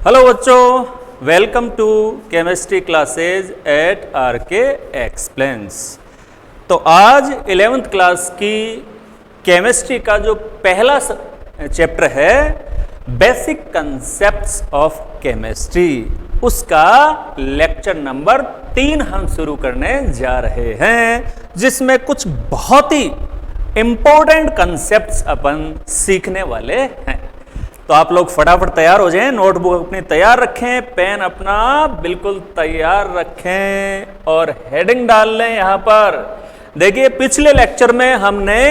Hello बच्चों, welcome to chemistry classes at RK explains. तो आज 11th क्लास की केमिस्ट्री का जो पहला चैप्टर है बेसिक कंसेप्ट्स ऑफ केमिस्ट्री, उसका लेक्चर नंबर 3 हम शुरू करने जा रहे हैं, जिसमें कुछ बहुत ही इंपॉर्टेंट कंसेप्ट्स अपन सीखने वाले हैं। तो आप लोग फटाफट तैयार हो जाएं, नोटबुक अपनी तैयार रखें, पेन अपना बिल्कुल तैयार रखें और हेडिंग डाल लें। यहां पर देखिए, पिछले लेक्चर में हमने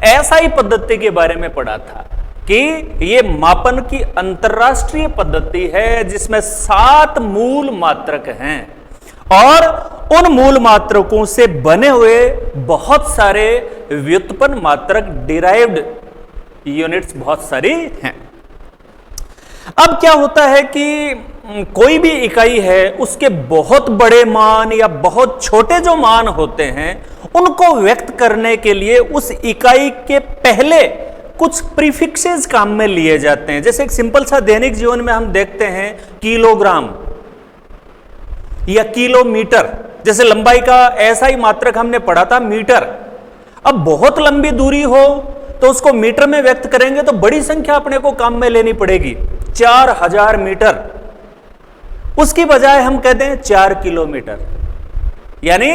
एसआई पद्धति के बारे में पढ़ा था कि ये मापन की अंतरराष्ट्रीय पद्धति है जिसमें 7 मूल मात्रक हैं और उन मूल मात्रकों से बने हुए बहुत सारे व्युत्पन्न मात्रक, डिराइव्ड यूनिट्स बहुत सारी हैं। अब क्या होता है कि कोई भी इकाई है, उसके बहुत बड़े मान या बहुत छोटे जो मान होते हैं उनको व्यक्त करने के लिए उस इकाई के पहले कुछ प्रीफिक्सेस काम में लिए जाते हैं। जैसे एक सिंपल सा दैनिक जीवन में हम देखते हैं किलोग्राम या किलोमीटर, जैसे लंबाई का ऐसा ही मात्रक हमने पढ़ा था मीटर। अब बहुत लंबी दूरी हो तो उसको मीटर में व्यक्त करेंगे तो बड़ी संख्या अपने को काम में लेनी पड़ेगी, 4000 मीटर। उसकी बजाय हम कहते हैं 4 किलोमीटर। यानी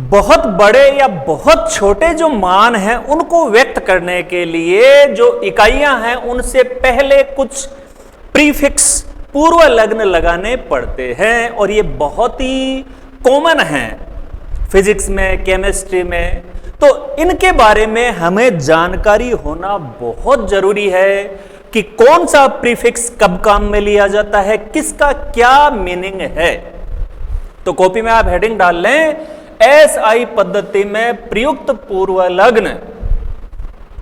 बहुत बड़े या बहुत छोटे जो मान हैं उनको व्यक्त करने के लिए जो इकाइयां हैं उनसे पहले कुछ प्रीफिक्स, पूर्व लग्न लगाने पड़ते हैं और ये बहुत ही कॉमन है फिजिक्स में, केमिस्ट्री में। तो इनके बारे में हमें जानकारी होना बहुत जरूरी है कि कौन सा प्रीफिक्स कब काम में लिया जाता है, किसका क्या मीनिंग है। तो कॉपी में आप हेडिंग डाल लें, एसआई पद्धति में प्रयुक्त पूर्व लग्न।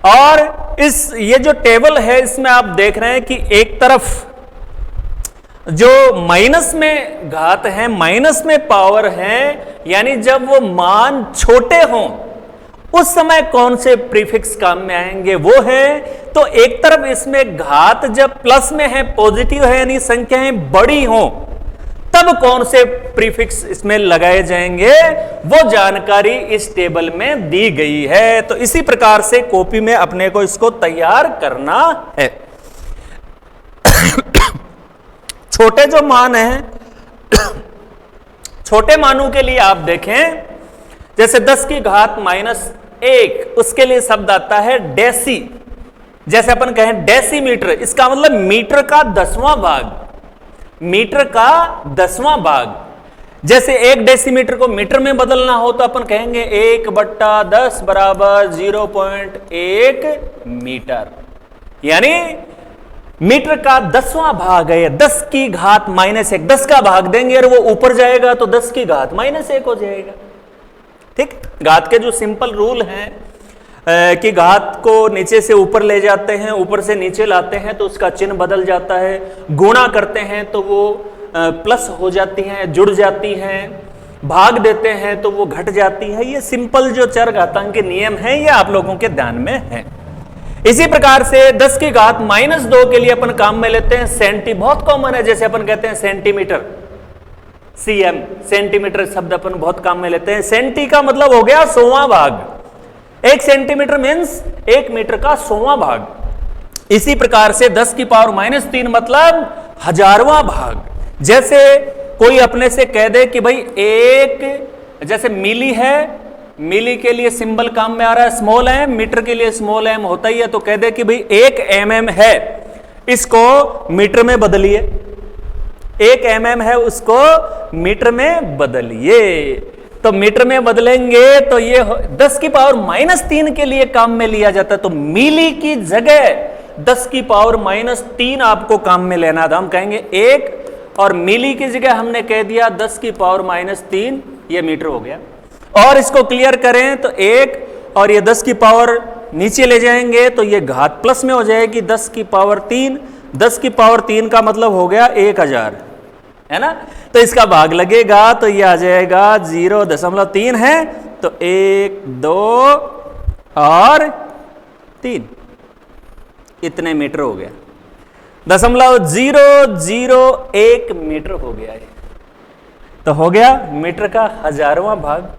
और ये जो टेबल है इसमें आप देख रहे हैं कि एक तरफ जो माइनस में घात है, माइनस में पावर है, यानी जब वो मान छोटे हों उस समय कौन से प्रीफिक्स काम में आएंगे वो है। तो एक तरफ इसमें घात जब प्लस में है, पॉजिटिव है, यानी संख्याएं बड़ी हों, तब कौन से प्रीफिक्स इसमें लगाए जाएंगे वो जानकारी इस टेबल में दी गई है। तो इसी प्रकार से कॉपी में अपने को इसको तैयार करना है। छोटे जो मान हैं, छोटे मानों के लिए आप देखें, जैसे 10 की घात -1, उसके लिए शब्द आता है डेसी। जैसे अपन कहें डेसीमीटर, इसका मतलब मीटर का 10वां भाग, मीटर का 10वां भाग। जैसे 1 डेसीमीटर को मीटर में बदलना हो तो अपन कहेंगे 1/10 बराबर 0.1 मीटर। यानी मीटर का 10वां भाग है, 10 की घात -1, 10 का भाग देंगे और वो ऊपर जाएगा तो 10 की घात -1 हो जाएगा। ठीक, घात के जो सिंपल रूल हैं कि घात को नीचे से ऊपर ले जाते हैं, ऊपर से नीचे लाते हैं तो उसका चिन्ह बदल जाता है, गुणा करते हैं तो वो प्लस हो जाती हैं, जुड़ जाती हैं, भाग देते हैं तो वो घट जाती है। ये सिंपल जो चर घातांक के नियम हैं ये आप लोगों के ध्यान में है। इसी प्रकार से 10 की घात -2 के लिए अपन काम में लेते हैं सेंटी, बहुत कॉमन है। जैसे अपन कहते हैं सेंटीमीटर, सीएम, सेंटीमीटर शब्द अपन बहुत काम में लेते हैं। सेंटी का मतलब हो गया 100वां भाग। 1 सेंटीमीटर मीन्स 1 मीटर का 100वां भाग। इसी प्रकार से 10 की पावर -3 मतलब 1000वां भाग। जैसे कोई अपने से कह दे कि भाई एक, जैसे मिली है, मिली के लिए सिंबल काम में आ रहा है स्मॉल एम, मीटर के लिए स्मॉल एम होता ही है, तो कह दे कि भाई 1 mm है, इसको मीटर में बदलिए। 1 mm है, उसको मीटर में बदलिए। तो मीटर में बदलेंगे तो ये 10 की पावर -3 के लिए काम में लिया जाता है। तो मिली की जगह 10 की पावर -3 आपको काम में लेना था। हम कहेंगे 1 और मिली की जगह हमने कह दिया 10 की पावर -3, ये मीटर हो गया। और इसको क्लियर करें तो 1 और ये 10 की पावर नीचे ले जाएंगे तो ये घात प्लस में हो जाएगी 10 की पावर 3। 10 की पावर 3 का मतलब हो गया 1000, है ना। तो इसका भाग लगेगा तो ये आ जाएगा 0.3 है, तो 1, 2 और 3, इतने मीटर हो गया। .001 मीटर हो गया है, तो हो गया मीटर का 1000वां भाग।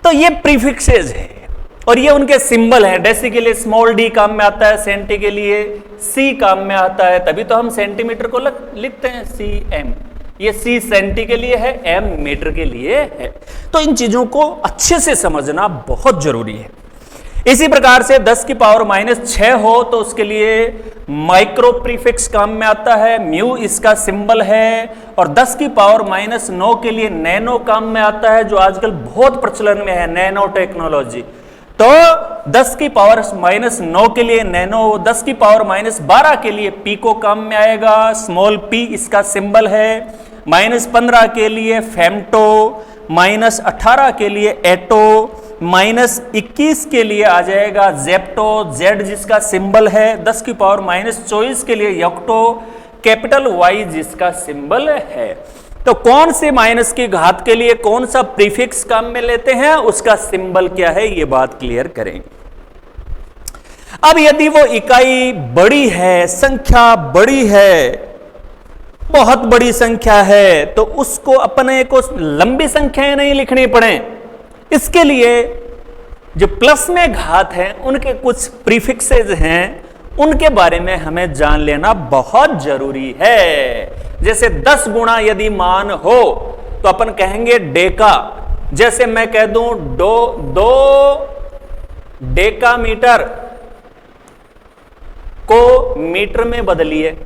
तो ये प्रीफिक्सेज है और ये उनके सिंबल है। डेसी के लिए स्मॉल डी काम में आता है, सेंटी के लिए सी काम में आता है, तभी तो हम सेंटीमीटर को लिखते हैं CM। ये C सेंटी के लिए है, M मीटर के लिए है। तो इन चीजों को अच्छे से समझना बहुत जरूरी है। इसी प्रकार से 10 की पावर -6 हो तो उसके लिए माइक्रो प्रीफिक्स काम में आता है, म्यू इसका सिंबल है। और 10 की पावर -9 के लिए नैनो काम में आता है, जो आजकल बहुत प्रचलन में है, नैनो टेक्नोलॉजी। तो 10 की पावर -9 के लिए नैनो, 10 की पावर -12 के लिए पीको काम में आएगा, स्मॉल p इसका सिंबल है। -15 के लिए फेमटो, -18 के लिए एटो, -21 के लिए आ जाएगा जेप्टो, जेड जिसका सिंबल है। 10 की पावर -24 के लिए यक्टो, कैपिटल Y जिसका सिंबल है। तो कौन से माइनस की घात के लिए कौन सा प्रीफिक्स काम में लेते हैं, उसका सिंबल क्या है, ये बात क्लियर करेंगे। अब यदि वो इकाई बड़ी है, संख्या बड़ी है, बहुत बड़ी संख्या है, तो उसको अपने को लंबी संख्याएं नहीं लिखनी पड़े। इसके लिए जो प्लस में घात है उनके कुछ प्रीफिक्सेज हैं, उनके बारे में हमें जान लेना बहुत जरूरी है। जैसे 10 गुणा यदि मान हो तो अपन कहेंगे डेका। जैसे मैं कह दूं 2 डेकामीटर को मीटर में बदलिए,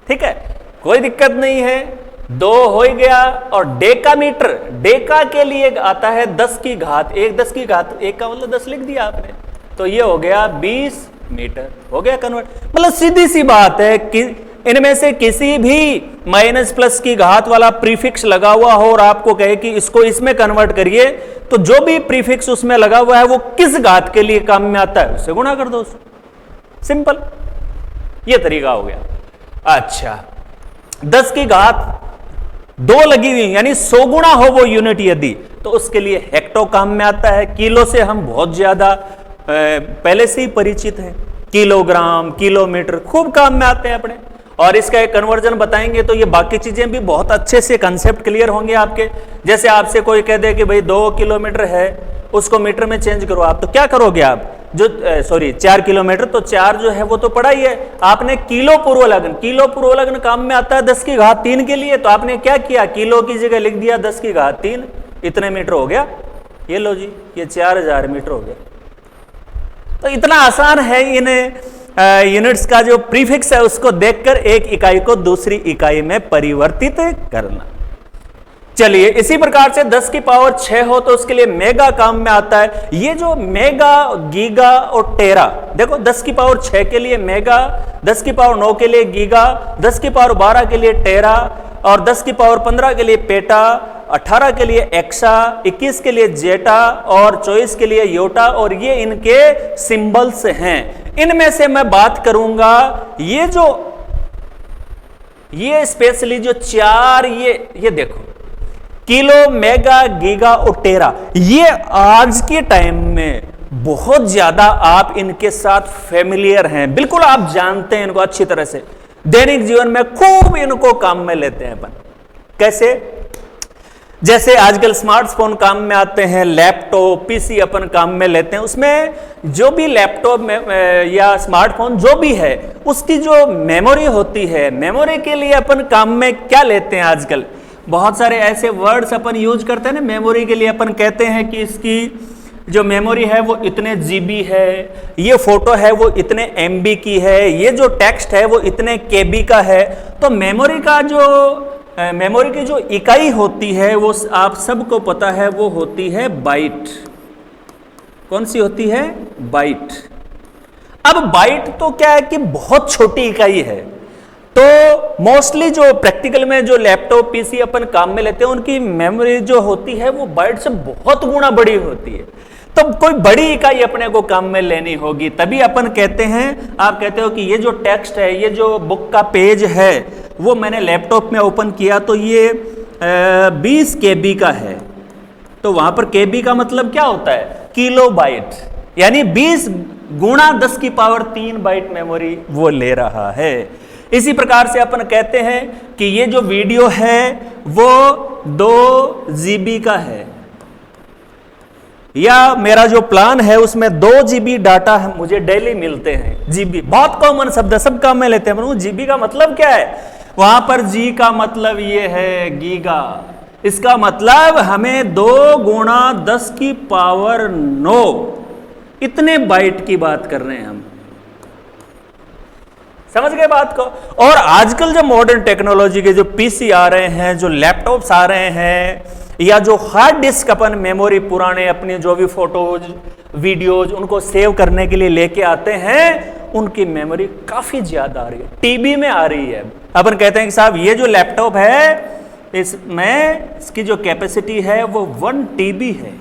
ठीक है, कोई दिक्कत नहीं है, 2 हो गया। और डेकामीटर, डेका के लिए आता है 10 की घात 1, 10 की घात 1 का मतलब 10 लिख दिया आपने, तो ये हो गया 20 मीटर, हो गया कन्वर्ट। मतलब सीधी सी बात है कि इनमें से किसी भी माइनस प्लस की घात वाला प्रीफिक्स लगा हुआ हो और आपको कहे कि इसको इसमें कन्वर्ट करिए, तो जो भी प्रीफिक्स उसमें लगा हुआ है वो किस घात के लिए काम में आता है उससे गुणा कर दो उसको, सिंपल, ये तरीका हो गया। अच्छा, 10 की घात 2 लगी हुई यानी 100 गुणा हो वो यूनिट यदि, तो उसके लिए हेक्टो काम में आता है। किलो से हम बहुत ज्यादा पहले से ही परिचित हैं, किलोग्राम, किलोमीटर खूब काम में आते हैं अपने, और इसका एक कन्वर्जन बताएंगे तो ये बाकी चीजें भी बहुत अच्छे से कंसेप्ट क्लियर होंगे आपके। जैसे आपसे कोई कह दे कि भाई 2 किलोमीटर है, उसको मीटर में चेंज करो आप, तो क्या करोगे आप, जो 4 किलोमीटर, तो 4 जो है वो तो पड़ा ही है, आपने किलो पूर्व लग्न, किलो पूर्व लग्न काम में आता है 10 की घात 3 के लिए, तो आपने क्या किया, किलो की जगह लिख दिया 10 की घात 3, इतने मीटर हो गया, ये लो जी, ये 4000 मीटर हो गया। तो इतना आसान है इन यूनिट्स का जो प्रीफिक्स है उसको देखकर एक इकाई को दूसरी इकाई में परिवर्तित करना। चलिए, इसी प्रकार से 10 की पावर 6 हो तो उसके लिए मेगा काम में आता है। ये जो मेगा, गीगा और टेरा, देखो 10 की पावर 6 के लिए मेगा, 10 की पावर 9 के लिए गीगा, 10 की पावर 12 के लिए टेरा, और 10 की पावर 15 के लिए पेटा, 18 के लिए एक्सा, 21 के लिए जेटा और 24 के लिए योटा, और ये इनके सिंबल्स हैं। इनमें से मैं बात करूंगा ये स्पेशली जो 4 ये देखो, किलो, मेगा, गीगा और टेरा, ये आज के टाइम में बहुत ज्यादा आप इनके साथ फेमिलियर हैं, बिल्कुल आप जानते हैं इनको अच्छी तरह से, दैनिक जीवन में खूब इनको काम में लेते हैं अपन। कैसे? जैसे आजकल स्मार्टफोन काम में आते हैं, लैपटॉप, पीसी अपन काम में लेते हैं, उसमें जो भी लैपटॉप में या स्मार्टफोन जो भी है उसकी जो मेमोरी होती है, मेमोरी के लिए अपन काम में क्या लेते हैं आजकल, बहुत सारे ऐसे वर्ड्स अपन यूज करते हैं ना मेमोरी के लिए। अपन कहते हैं कि इसकी जो मेमोरी है वो इतने जीबी है, ये फोटो है वो इतने एमबी की है, ये जो टेक्स्ट है वो इतने केबी का है। तो मेमोरी की जो इकाई होती है वो आप सबको पता है, वो होती है बाइट। कौन सी होती है? बाइट। अब बाइट तो क्या है कि बहुत छोटी इकाई है, तो मोस्टली जो प्रैक्टिकल में जो लैपटॉप, पीसी अपन काम में लेते हैं उनकी मेमोरी जो होती है वो बाइट से बहुत गुना बड़ी होती है। तो कोई बड़ी इकाई अपने को काम में लेनी होगी, तभी अपन कहते हैं, आप कहते हो कि ये जो टेक्स्ट है, ये जो बुक का पेज है वो मैंने लैपटॉप में ओपन किया तो ये 20 केबी का है, तो वहां पर केबी का मतलब क्या होता है? किलो बाइट, यानी 20 गुणा 10 की पावर 3 बाइट मेमोरी वो ले रहा है। इसी प्रकार से अपन कहते हैं कि ये जो वीडियो है वो 2 GB का है, या मेरा जो प्लान है उसमें 2 GB डाटा है, मुझे डेली मिलते हैं। GB बहुत कॉमन शब्द है, सब काम में लेते हैं। GB का मतलब क्या है? वहां पर G का मतलब ये है गीगा। इसका मतलब हमें 2 गुणा 10 की पावर 9 इतने बाइट की बात कर रहे हैं हम। समझ गए बात को? और आजकल जो मॉडर्न टेक्नोलॉजी के जो पीसी आ रहे हैं, जो लैपटॉप्स आ रहे हैं, या जो हार्ड डिस्क अपन मेमोरी पुराने अपने जो भी फोटोज वीडियोज उनको सेव करने के लिए लेके आते हैं, उनकी मेमोरी काफी ज्यादा आ रही है, टीबी में आ रही है। अपन कहते हैं कि साहब ये जो लैपटॉप है इसमें इसकी जो कैपेसिटी है वो 1 TB है।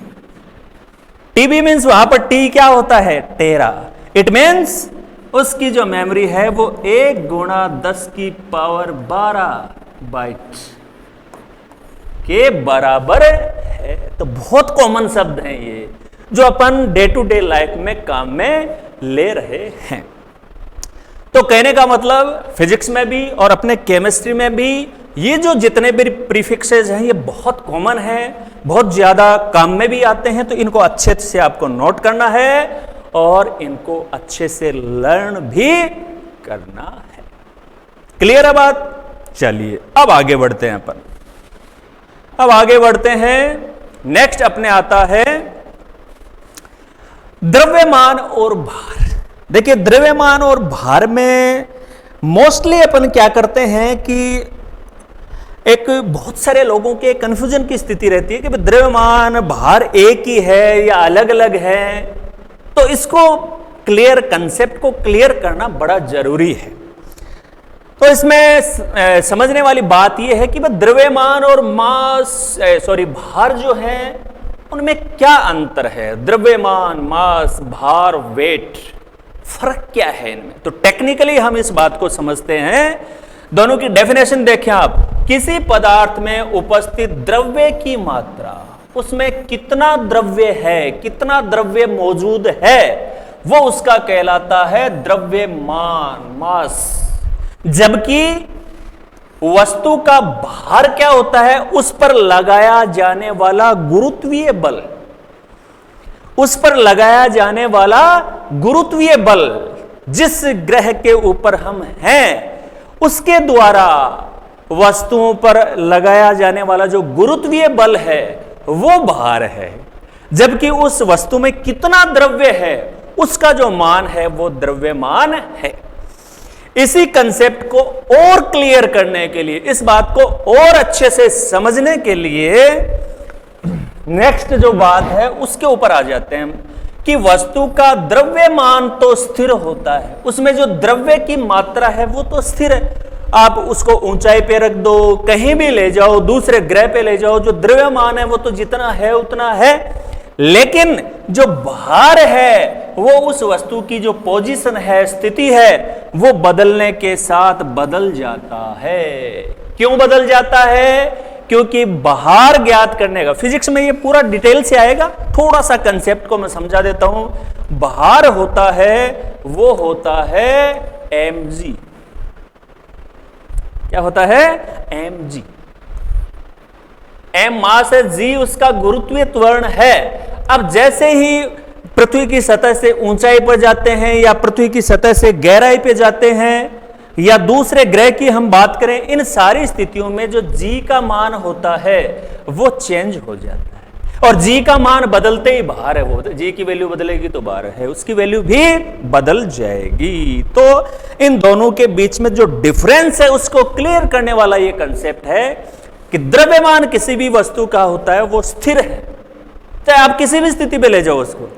टीबी मीन्स वहां पर टी क्या होता है? टेरा। इट मीन्स उसकी जो मेमोरी है वो 1 गुणा 10 की पावर 12 बाइट के बराबर है। तो बहुत कॉमन शब्द हैं ये, जो अपन डे टू डे लाइफ में काम में ले रहे हैं। तो कहने का मतलब फिजिक्स में भी और अपने केमिस्ट्री में भी ये जो जितने भी प्रीफिक्सेस हैं ये बहुत कॉमन है, बहुत ज्यादा काम में भी आते हैं। तो इनको अच्छे से आपको नोट करना है और इनको अच्छे से लर्न भी करना है। क्लियर है बात? चलिए अब आगे बढ़ते हैं अपन। अब आगे बढ़ते हैं, नेक्स्ट अपने आता है द्रव्यमान और भार। देखिए द्रव्यमान और भार में मोस्टली अपन क्या करते हैं कि एक बहुत सारे लोगों के कंफ्यूजन की स्थिति रहती है कि द्रव्यमान भार एक ही है या अलग अलग है। तो इसको क्लियर, कंसेप्ट को क्लियर करना बड़ा जरूरी है। तो इसमें समझने वाली बात यह है कि द्रव्यमान और भार जो है उनमें क्या अंतर है। द्रव्यमान, मास, भार, वेट, फर्क क्या है इनमें? तो टेक्निकली हम इस बात को समझते हैं। दोनों की डेफिनेशन देखें आप। किसी पदार्थ में उपस्थित द्रव्य की मात्रा, उसमें कितना द्रव्य है, कितना द्रव्य मौजूद है, वो उसका कहलाता है द्रव्यमान, मास। जबकि वस्तु का भार क्या होता है? उस पर लगाया जाने वाला गुरुत्वीय बल, उस पर लगाया जाने वाला गुरुत्वीय बल, जिस ग्रह के ऊपर हम हैं उसके द्वारा वस्तुओं पर लगाया जाने वाला जो गुरुत्वीय बल है वो भार है। जबकि उस वस्तु में कितना द्रव्य है उसका जो मान है वो द्रव्यमान है। इसी कंसेप्ट को और क्लियर करने के लिए, इस बात को और अच्छे से समझने के लिए नेक्स्ट जो बात है उसके ऊपर आ जाते हैं कि वस्तु का द्रव्यमान तो स्थिर होता है, उसमें जो द्रव्य की मात्रा है वो तो स्थिर है। आप उसको ऊंचाई पे रख दो, कहीं भी ले जाओ, दूसरे ग्रह पे ले जाओ, जो द्रव्यमान है वो तो जितना है उतना है। लेकिन जो भार है वो उस वस्तु की जो पोजीशन है, स्थिति है, वो बदलने के साथ बदल जाता है। क्यों बदल जाता है? क्योंकि भार ज्ञात करने का, फिजिक्स में ये पूरा डिटेल से आएगा, थोड़ा सा कंसेप्ट को मैं समझा देता हूं। भार होता है वो होता है mg। क्या होता है? mg। m मास है, g उसका गुरुत्वीय त्वरण है। अब जैसे ही पृथ्वी की सतह से ऊंचाई पर जाते हैं या पृथ्वी की सतह से गहराई पे जाते हैं या दूसरे ग्रह की हम बात करें, इन सारी स्थितियों में जो g का मान होता है वो चेंज हो जाता है। और g का मान बदलते ही भार है, वो g की वैल्यू बदलेगी तो भार है, उसकी वैल्यू भी बदल जाएगी। तो इन दोनों के बीच में जो डिफरेंस है उसको क्लियर करने वाला ये कंसेप्ट है कि द्रव्यमान किसी भी वस्तु का होता है वो स्थिर है, चाहे आप किसी भी स्थिति पे ले जाओ उसको।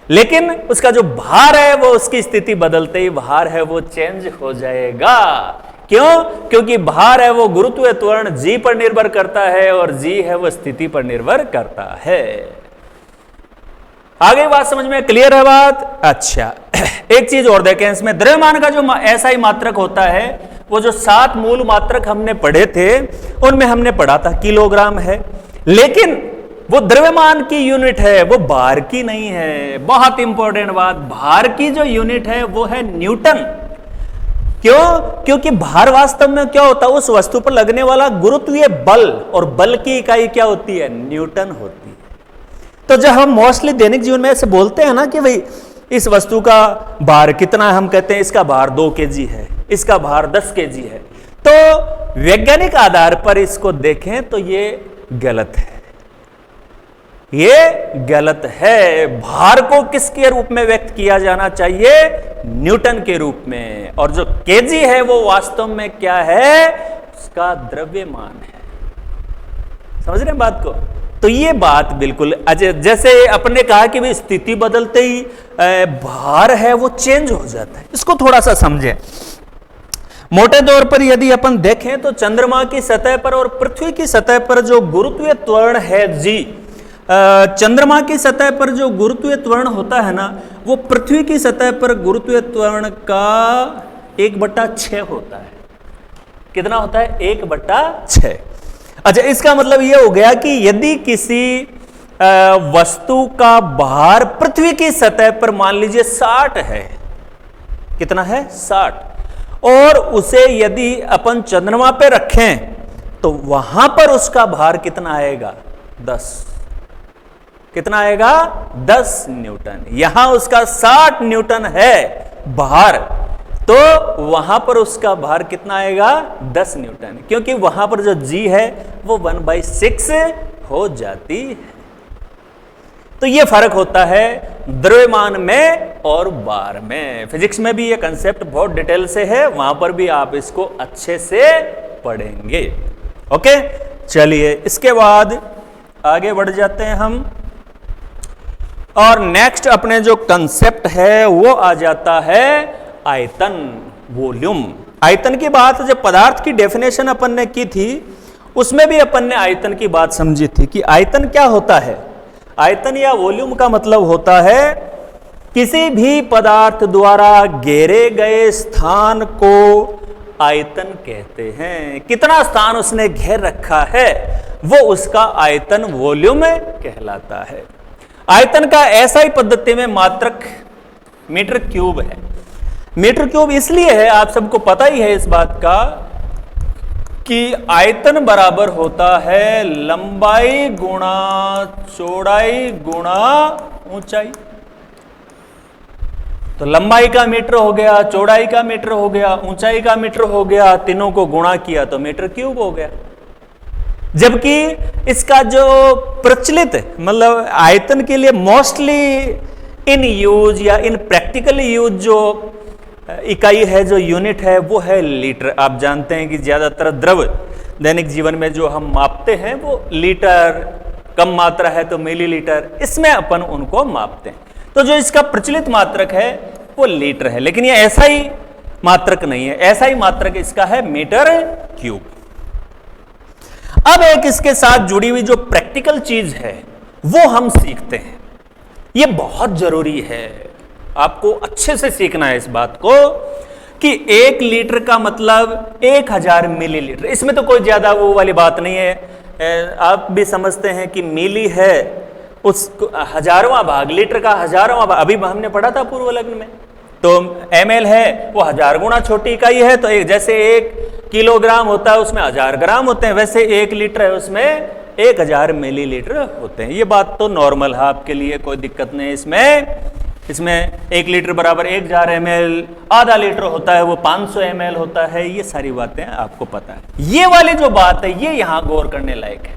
लेकिन उसका जो भार है वो उसकी स्थिति बदलते ही भार है वो चेंज हो जाएगा। क्यों? क्योंकि भार है वो गुरुत्वीय त्वरण g पर निर्भर करता है और g है वो स्थिति पर निर्भर करता है। आगे बात समझ में क्लियर है बात? अच्छा, एक चीज और देखें इसमें। द्रव्यमान का जो SI मात्रक होता है, वो जो 7 मूल मात्रक हमने पढ़े थे उनमें हमने पढ़ा था किलोग्राम है। लेकिन वो द्रव्यमान की यूनिट है, वो भार की नहीं है। बहुत इंपॉर्टेंट बात, भार की जो यूनिट है वो है न्यूटन। क्यों? क्योंकि भार वास्तव में क्या होता है, उस वस्तु पर लगने वाला गुरुत्वीय बल, और बल की इकाई क्या होती है, न्यूटन होती है। तो जब हम मोस्टली दैनिक जीवन में ऐसे बोलते हैं ना कि भाई इस वस्तु का भार कितना है, हम कहते हैं इसका भार 2 kg है, इसका भार 10 kg है। तो वैज्ञानिक आधार पर इसको देखें तो ये गलत है, ये गलत है। भार को किसके रूप में व्यक्त किया जाना चाहिए, न्यूटन के रूप में। और जो केजी है वो वास्तव में क्या है, उसका द्रव्यमान है। समझ रहे हैं बात को? तो ये बात बिल्कुल जैसे अपने कहा कि भी स्थिति बदलते ही भार है वो चेंज हो जाता है। इसको थोड़ा सा समझें। मोटे तौर पर यदि अपन देखें तो चंद्रमा की सतह पर और पृथ्वी की सतह पर जो गुरुत्वीय त्वरण है जी, चंद्रमा की सतह पर जो गुरुत्वीय त्वरण होता है ना, वो पृथ्वी की सतह पर गुरुत्वीय त्वरण का 1/6 होता है। कितना होता है, 1/6। अच्छा, इसका मतलब यह हो गया कि यदि किसी वस्तु का भार पृथ्वी की सतह पर मान लीजिए 60 है, कितना है, 60, और उसे यदि अपन चंद्रमा पे रखें तो वहां पर उसका भार कितना आएगा, 10। कितना आएगा, 10 न्यूटन। यहां उसका 60 न्यूटन है भार, तो वहां पर उसका भार कितना आएगा, 10 न्यूटन, क्योंकि वहां पर जो जी है वो 1/6 हो जाती है। तो ये फर्क होता है द्रव्यमान में और भार में। फिजिक्स में भी ये कंसेप्ट बहुत डिटेल से है, वहां पर भी आप इसको अच्छे से पढ़ेंगे। ओके, चलिए इसके बाद आगे बढ़ जाते हैं हम, और नेक्स्ट अपने जो कंसेप्ट है वो आ जाता है आयतन, वॉल्यूम। आयतन की बात जब पदार्थ की डेफिनेशन अपन ने की थी उसमें भी अपन ने आयतन की बात समझी थी कि आयतन क्या होता है। आयतन या वॉल्यूम का मतलब होता है किसी भी पदार्थ द्वारा घेरे गए स्थान को आयतन कहते हैं। कितना स्थान उसने घेर रखा है वो उसका आयतन, वॉल्यूम कहलाता है। आयतन का ऐसा ही पद्धति में मात्रक मीटर क्यूब है। मीटर क्यूब इसलिए है, आप सबको पता ही है इस बात का, कि आयतन बराबर होता है लंबाई गुणा चौड़ाई गुणा ऊंचाई। तो लंबाई का मीटर हो गया, चौड़ाई का मीटर हो गया, ऊंचाई का मीटर हो गया, तीनों को गुणा किया तो मीटर क्यूब हो गया। जबकि इसका जो प्रचलित मतलब आयतन के लिए मोस्टली इन यूज या इन प्रैक्टिकल यूज जो इकाई है, जो यूनिट है, वो है लीटर। आप जानते हैं कि ज्यादातर द्रव दैनिक जीवन में जो हम मापते हैं वो लीटर, कम मात्रा है तो मिलीलीटर, इसमें अपन उनको मापते हैं। तो जो इसका प्रचलित मात्रक है वो लीटर है, लेकिन ये ऐसा ही मात्रक नहीं है। ऐसा ही मात्रक इसका है मीटर क्यूब। अब एक इसके साथ जुड़ी हुई जो प्रैक्टिकल चीज है वो हम सीखते हैं। ये बहुत जरूरी है, आपको अच्छे से सीखना है इस बात को कि 1 लीटर का मतलब 1000 मिलीलीटर। इसमें तो कोई ज्यादा वो वाली बात नहीं है। आप भी समझते हैं कि मिली है उस 1000वां भाग, लीटर का 1000वां भाग। अभी हमने पढ़ा था पूर्व लग्न में, तो ml है वो 1000 गुना छोटी इकाई है। तो जैसे 1 किलोग्राम होता है उसमें 1000 ग्राम होते हैं, वैसे 1 लीटर है उसमें 1000 मिलीलीटर होते हैं। ये बात तो नॉर्मल है आपके लिए, कोई दिक्कत नहीं इसमें 1 लीटर बराबर 1000 ml, आधा लीटर होता है वो 500 ml होता है। ये सारी बातें आपको पता है। ये वाली जो बात है ये यहां गौर करने लायक है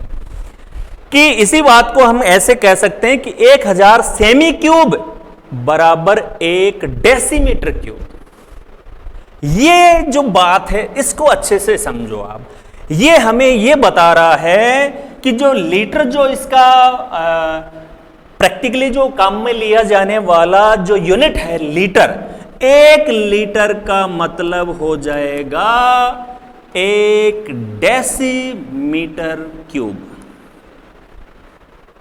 कि इसी बात को हम ऐसे कह सकते हैं कि 1000 सेमी क्यूब बराबर 1 डेसीमीटर क्यूब। ये जो बात है इसको अच्छे से समझो आप। ये हमें ये बता रहा है कि जो लीटर, जो इसका प्रैक्टिकली जो काम में लिया जाने वाला जो यूनिट है लीटर, 1 लीटर का मतलब हो जाएगा 1 डेसीमीटर क्यूब।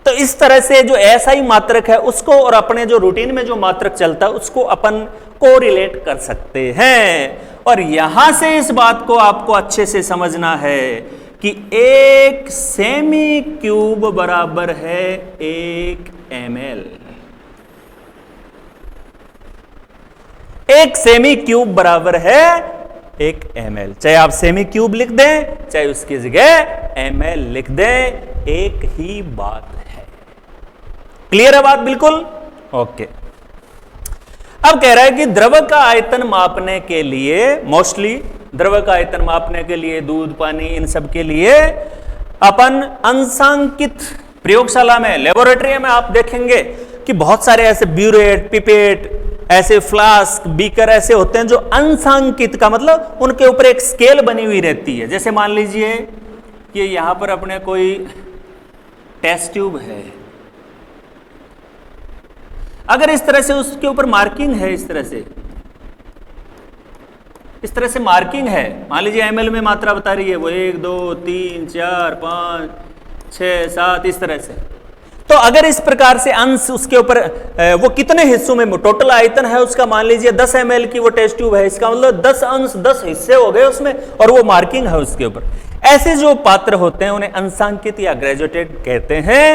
तो इस तरह से जो ऐसा ही मात्रक है उसको और अपने जो रूटीन में जो मात्रक चलता है उसको अपन कोरिलेट कर सकते हैं। और यहां से इस बात को आपको अच्छे से समझना है कि एक सेमी क्यूब बराबर है 1 ml। एक सेमी क्यूब बराबर है 1 ml। चाहे आप सेमी क्यूब लिख दें, चाहे उसकी जगह ml लिख दें, एक ही बात है। क्लियर है बात बिल्कुल? ओके। अब कह रहा है कि द्रव का आयतन मापने के लिए, मोस्टली द्रव का आयतन मापने के लिए दूध, पानी, इन सब के लिए अपन अंशांकित, प्रयोगशाला में, लेबोरेटरी में आप देखेंगे कि बहुत सारे ऐसे ब्यूरेट, पिपेट, ऐसे फ्लास्क, बीकर ऐसे होते हैं जो अंशांकित, का मतलब उनके ऊपर एक स्केल बनी हुई रहती है। जैसे मान लीजिए कि यहां पर अपने कोई टेस्ट ट्यूब है, अगर इस तरह से उसके ऊपर मार्किंग है, इस तरह से मार्किंग है, मान लीजिए ml में मात्रा बता रही है, वो 1 2 3 4 5 6 7 इस तरह से। तो अगर इस प्रकार से अंश उसके ऊपर, वो कितने हिस्सों में, टोटल आयतन है उसका मान लीजिए 10 ml की वो टेस्ट ट्यूब है, इसका मतलब 10 अंश 10 हिस्से हो गए उसमें, और वो मार्किंग है उसके ऊपर। ऐसे जो पात्र होते हैं उन्हें अंशांकित या ग्रेजुएटेड कहते हैं।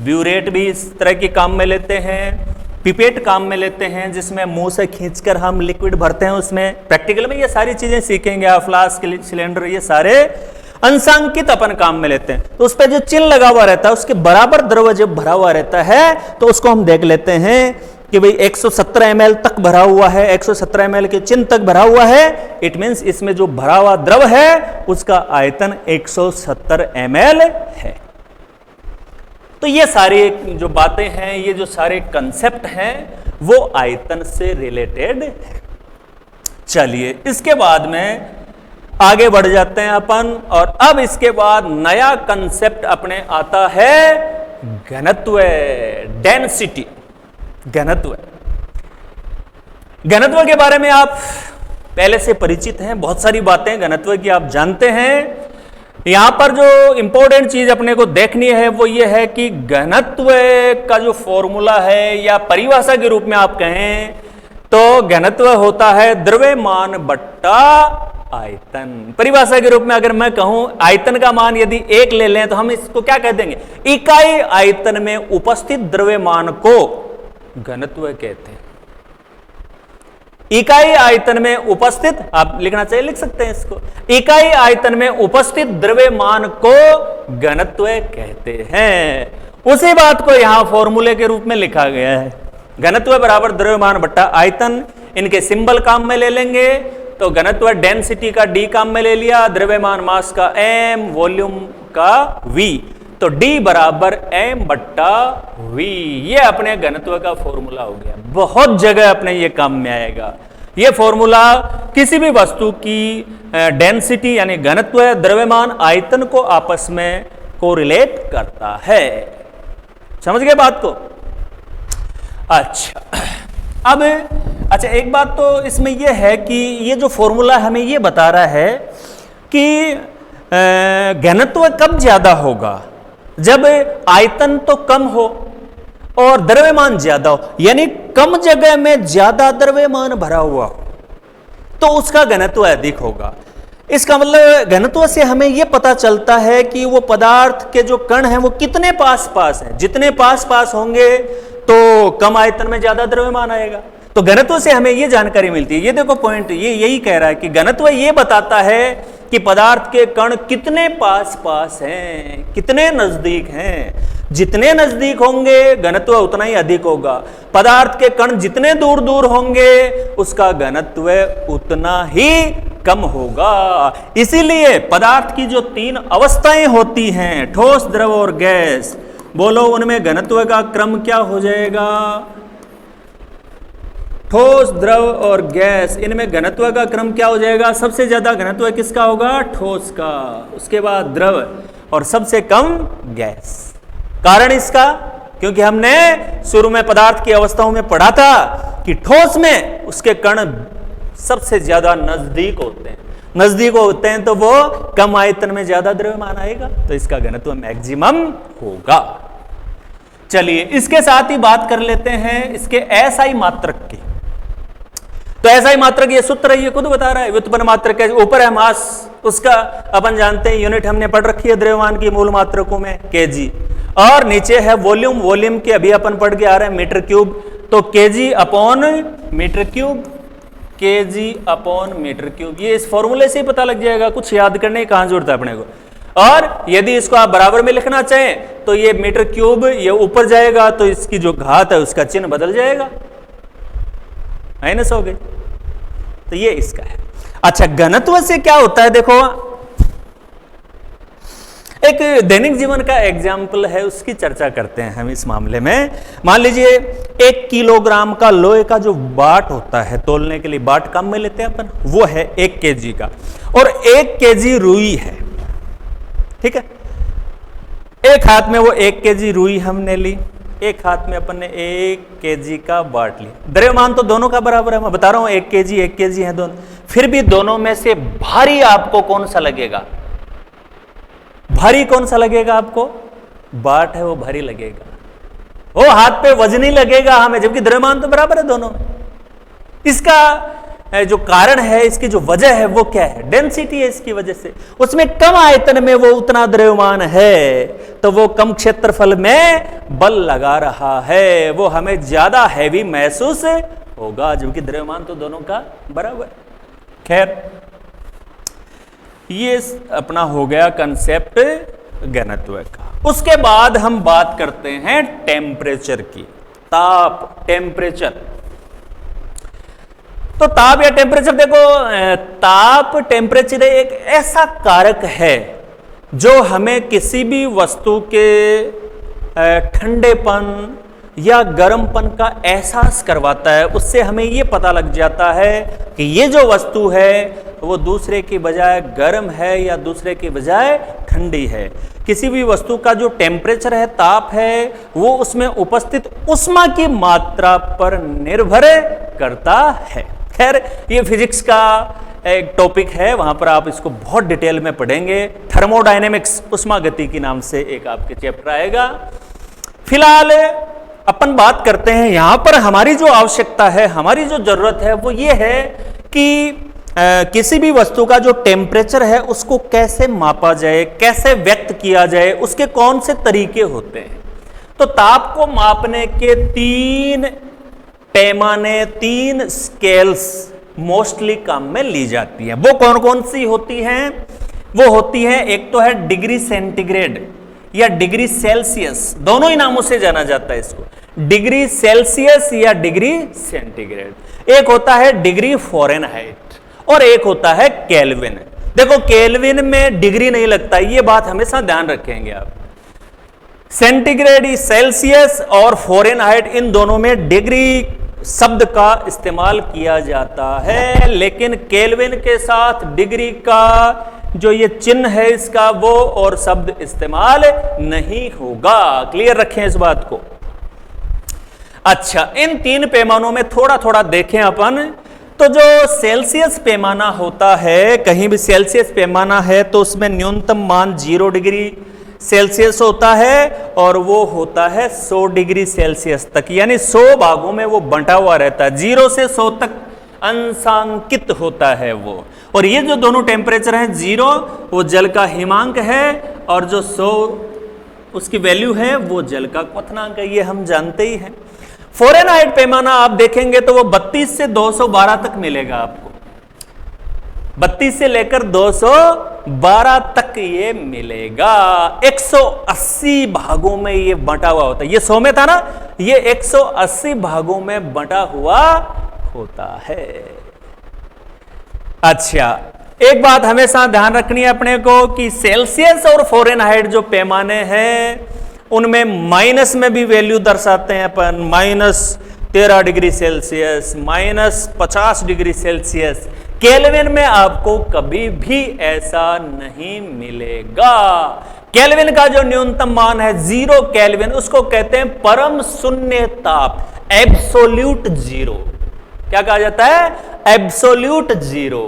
ब्यूरेट भी इस तरह के काम में लेते हैं, पिपेट काम में लेते हैं, जिसमें मुंह से खींचकर हम लिक्विड भरते हैं उसमें। प्रैक्टिकल में ये सारी चीजें सीखेंगे आप, फ्लास्क, सिलेंडर, ये सारे अंशांकित अपन काम में लेते हैं। तो उस पर जो चिन्ह लगा हुआ रहता है, उसके बराबर द्रव जब भरा हुआ रहता है तो उसको हम देख लेते हैं कि भाई 117 ml तक भरा हुआ है, 117 ml के चिन्ह तक भरा हुआ है, इट मींस इसमें जो भरा हुआ द्रव है उसका आयतन 170 ml है। तो ये सारी जो बातें हैं, ये जो सारे कंसेप्ट हैं, वो आयतन से रिलेटेड है। चलिए इसके बाद में आगे बढ़ जाते हैं अपन, और अब इसके बाद नया कंसेप्ट अपने आता है घनत्व, डेंसिटी। घनत्व के बारे में आप पहले से परिचित हैं, बहुत सारी बातें घनत्व की आप जानते हैं। यहां पर जो इंपॉर्टेंट चीज अपने को देखनी है वो ये है कि घनत्व का जो फॉर्मूला है, या परिभाषा के रूप में आप कहें तो घनत्व होता है द्रव्यमान बट्टा आयतन। परिभाषा के रूप में अगर मैं कहूं आयतन का मान यदि 1 ले लें तो हम इसको क्या कह देंगे, इकाई आयतन में उपस्थित द्रव्यमान को घनत्व कहते हैं। इकाई आयतन में उपस्थित, आप लिखना चाहिए, लिख सकते हैं इसको, इकाई आयतन में उपस्थित द्रव्यमान को घनत्व कहते हैं। उसी बात को यहां फॉर्मूले के रूप में लिखा गया है, घनत्व बराबर द्रव्यमान बट्टा आयतन। इनके सिंबल काम में ले लेंगे तो घनत्व डेंसिटी का D काम में ले लिया, द्रव्यमान मास का M, वॉल्यूम का V, तो D बराबर M बट्टा V। ये अपने घनत्व का फॉर्मूला हो गया। बहुत जगह अपने ये काम में आएगा। ये फॉर्मूला किसी भी वस्तु की डेंसिटी यानी घनत्व, द्रव्यमान, आयतन को आपस में कोरिलेट करता है। समझ गए बात को? अच्छा एक बात तो इसमें यह है कि ये जो फॉर्मूला हमें ये बता रहा है कि घनत्व कब ज्यादा होगा, जब आयतन तो कम हो और द्रव्यमान ज्यादा हो, यानी कम जगह में ज्यादा द्रव्यमान भरा हुआ हो तो उसका घनत्व अधिक होगा। इसका मतलब घनत्व से हमें यह पता चलता है कि वो पदार्थ के जो कण हैं वो कितने पास पास हैं। जितने पास पास होंगे तो कम आयतन में ज्यादा द्रव्यमान आएगा। तो घनत्व से हमें यह जानकारी मिलती है। ये देखो पॉइंट ये यही कह रहा है कि घनत्व ये बताता है कि पदार्थ के कण कितने पास पास हैं, कितने नजदीक हैं। जितने नजदीक होंगे घनत्व उतना ही अधिक होगा। पदार्थ के कण जितने दूर दूर होंगे उसका घनत्व उतना ही कम होगा। इसीलिए पदार्थ की जो 3 अवस्थाएं होती हैं, ठोस, द्रव और गैस, बोलो उनमें घनत्व का क्रम क्या हो जाएगा? ठोस, द्रव और गैस, इनमें घनत्व का क्रम क्या हो जाएगा? सबसे ज्यादा घनत्व किसका होगा? ठोस का, उसके बाद द्रव और सबसे कम गैस। कारण इसका, क्योंकि हमने शुरू में पदार्थ की अवस्थाओं में पढ़ा था कि ठोस में उसके कण सबसे ज्यादा नजदीक होते हैं। नजदीक होते हैं तो वो कम आयतन में ज्यादा द्रव्यमान आएगा, तो इसका घनत्व मैक्सिमम होगा। चलिए इसके साथ ही बात कर लेते हैं इसके एसआई मात्रक की। तो एसआई मात्रक ये सूत्र ये खुद बता रहा है, व्युत्पन्न मात्रक के ऊपर है मास, उसका अपन जानते हैं यूनिट हमने पढ़ रखी है द्रव्यमान की मूल मात्रकों में केजी, और नीचे है वॉल्यूम, वॉल्यूम की अभी अपन पढ़ के आ रहे हैं मीटर क्यूब, तो kg upon metre cube, kg upon metre cube, ये इस फॉर्मूले से ही पता लग जाएगा, कुछ याद करने की कहां जरूरत है अपने को। और यदि इसको आप बराबर में लिखना चाहें तो ये मीटर क्यूब ये ऊपर जाएगा तो इसकी जो घात है उसका चिन्ह बदल जाएगा, माइनस हो गई, तो ये इसका है। अच्छा, घनत्व से क्या होता है, देखो एक दैनिक जीवन का एग्जाम्पल है, उसकी चर्चा करते हैं हम इस मामले में। मान लीजिए 1 किलोग्राम का लोहे का जो बाट होता है, तोलने के लिए बाट कम में लेते हैं अपन, वो है 1 केजी का, और 1 केजी रुई है, ठीक है। एक हाथ में वो 1 केजी रुई हमने ली, एक हाथ में अपन ने 1 केजी का बाट ली। द्रव्यमान तो दोनों का बराबर है, मैं बता रहा हूं 1 केजी है दोनों, फिर भी दोनों में से भारी आपको कौन सा लगेगा, भारी कौन सा लगेगा आपको, बाट है वो भारी लगेगा, वो हाथ पे वजन ही लगेगा हमें, जबकि द्रव्यमान तो बराबर है दोनों में। इसका जो कारण है, इसकी जो वजह है वो क्या है, डेंसिटी है, इसकी वजह से उसमें कम आयतन में वो उतना द्रव्यमान है, तो वो कम क्षेत्रफल में बल लगा रहा है, वो हमें ज्यादा हैवी महसूस होगा, जबकि द्रव्यमान तो दोनों का बराबर। खैर, ये अपना हो गया कंसेप्ट घनत्व का। उसके बाद हम बात करते हैं टेम्परेचर की, ताप, टेम्परेचर। तो ताप या टेम्परेचर, देखो ताप, टेम्परेचर एक ऐसा कारक है जो हमें किसी भी वस्तु के ठंडेपन या गर्मपन का एहसास करवाता है। उससे हमें यह पता लग जाता है कि ये जो वस्तु है वो दूसरे की बजाय गर्म है या दूसरे की बजाय ठंडी है। किसी भी वस्तु का जो टेम्परेचर है, ताप है, वो उसमें उपस्थित उष्मा की मात्रा पर निर्भर करता है। खैर, ये फिजिक्स का एक टॉपिक है, वहां पर आप इसको बहुत डिटेल में पढ़ेंगे। थर्मोडायनेमिक्स, उष्मा गति के नाम से एक आपके चैप्टर आएगा। फिलहाल अपन बात करते हैं यहां पर हमारी जो आवश्यकता है, हमारी जो जरूरत है वो ये है कि किसी भी वस्तु का जो टेम्परेचर है उसको कैसे मापा जाए, कैसे व्यक्त किया जाए, उसके कौन से तरीके होते हैं। तो ताप को मापने के 3 पैमाने, 3 स्केल्स मोस्टली काम में ली जाती हैं। वो कौन कौन सी होती हैं? वो होती है, एक तो है डिग्री सेंटीग्रेड या डिग्री सेल्सियस, दोनों ही नामों से जाना जाता है इसको, डिग्री सेल्सियस या डिग्री सेंटीग्रेड। एक होता है डिग्री फ़ारेनहाइट और एक होता है केल्विन। देखो, केल्विन में डिग्री नहीं लगता, ये बात हमेशा ध्यान रखेंगे आप। सेंटीग्रेड, सेल्सियस और फ़ारेनहाइट, इन दोनों में डिग्री शब्द का इस्तेमाल किया जाता है, लेकिन केल्विन के साथ डिग्री का जो ये चिन्ह है इसका, वो और शब्द इस्तेमाल नहीं होगा। क्लियर रखें इस बात को। अच्छा, इन 3 पैमानों में थोड़ा थोड़ा देखें अपन। तो जो सेल्सियस पैमाना होता है, कहीं भी सेल्सियस पैमाना है तो उसमें न्यूनतम मान 0 डिग्री सेल्सियस होता है और वो होता है 100 डिग्री सेल्सियस तक, यानी 100 भागों में वो बंटा हुआ रहता है, 0 से 100 तक अंशांकित होता है वो। और ये जो दोनों टेम्परेचर हैं, 0 वो जल का हिमांक है और जो 100 उसकी वैल्यू है वो जल का क्वथनांक है, ये हम जानते ही हैं। फ़ारेनहाइट पैमाना आप देखेंगे तो वो 32 से 212 तक मिलेगा आपको, 32 से लेकर 212 तक ये मिलेगा। 180 भागों में ये बंटा हुआ होता है, ये 100 में था ना, ये 180 भागों में बंटा हुआ होता है। अच्छा, एक बात हमेशा ध्यान रखनी है अपने को कि सेल्सियस और फ़ारेनहाइट जो पैमाने हैं उनमें माइनस में भी वैल्यू दर्शाते हैं अपन, -13 degree Celsius, -50 degree Celsius. Kelvin में आपको कभी भी ऐसा नहीं मिलेगा। केल्विन का जो न्यूनतम मान है 0 केल्विन, उसको कहते हैं परम शून्य ताप, एब्सोल्यूट 0। क्या कहा जाता है? एब्सोल्यूट 0।